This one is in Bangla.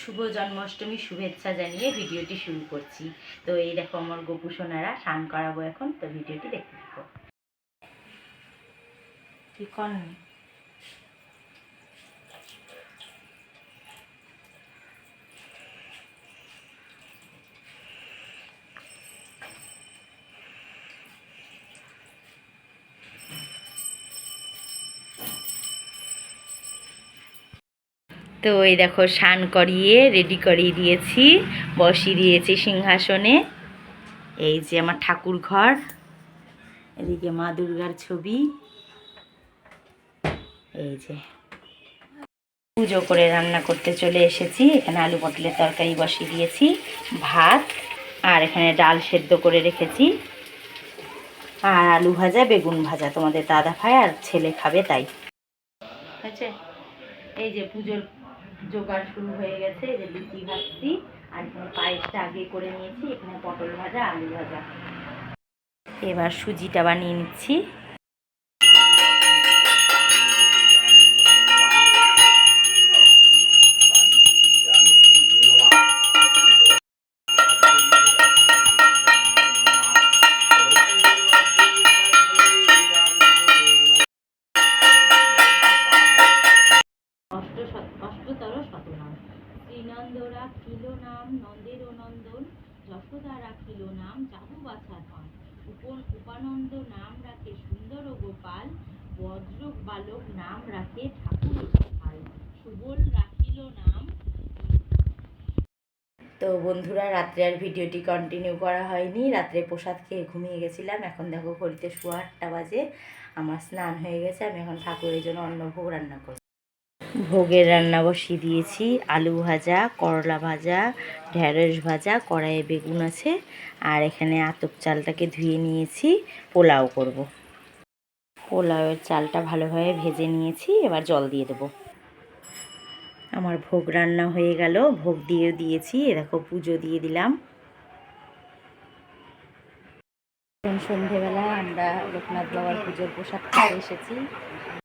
শুভ জন্মাষ্টমী শুভেচ্ছা জানিয়ে ভিডিওটি শুরু করছি। তো এই দেখো আমার গোপু সোনারা স্নান করাবো এখন, তো ভিডিওটি দেখতে থাকো। কি করেন? তো এই দেখো স্নান করিয়ে রেডি করিয়ে দিয়েছি, বসিয়ে দিয়েছি সিংহাসনে। এই যে আমার ঠাকুর ঘর, এদিকে মা দুর্গার ছবি। এই যে পুজো করে রান্না করতে চলে এসেছি। এখানে আলু পটলের তরকারি বসিয়ে দিয়েছি, ভাত, আর এখানে ডাল সেদ্ধ করে রেখেছি, আর আলু ভাজা বেগুন ভাজা। তোমাদের দাদা খায় আর ছেলে খাবে তাই। আচ্ছা, এই যে পুজোর জোগাড় শুরু হয়ে গেছে। এই যে লুচি ভাজছি, আর এখানে পায়েসটা আগে করে নিয়েছি। এখানে পটল ভাজা, আলু ভাজা। এবার সুজিটা বানিয়ে নিচ্ছি। অষ্টতর শতনাম। শ্রীনন্দ রাখিল নাম নন্দের নন্দন, যশোদা রাখিল নাম চারু বাছার পান। উপানন্দ নাম রাখে সুন্দর গোপাল, বজ্র বালক নাম রাখে ঠাকুর গোপাল। সুবল রাখিল নাম। তো বন্ধুরা, রাত্রে আর ভিডিওটি কন্টিনিউ করা হয়নি। রাত্রে প্রসাদ খেয়ে ঘুমিয়ে গেছিলাম। এখন দেখো ঘড়িতে 8:15 বাজে। আমার স্নান হয়ে গেছে। আমি এখন ঠাকুরের জন্য অন্নভোগ রান্না করব। ভোগের রান্না বসিয়ে দিয়েছি। আলু ভাজা, করলা ভাজা, ঢেঁড়স ভাজা, কড়াইয়ে বেগুন আছে, আর এখানে আতপ চালটাকে ধুয়ে নিয়েছি, পোলাও করব। পোলাওয়ের চালটা ভালোভাবে ভেজে নিয়েছি, এবার জল দিয়ে দেব। আমার ভোগ রান্না হয়ে গেল, ভোগ দিয়ে দিয়েছি। দেখো পুজো দিয়ে দিলাম। সন্ধেবেলায় আমরা লোকনাথ বাবার পুজোর প্রসাদ খেতে এসেছি।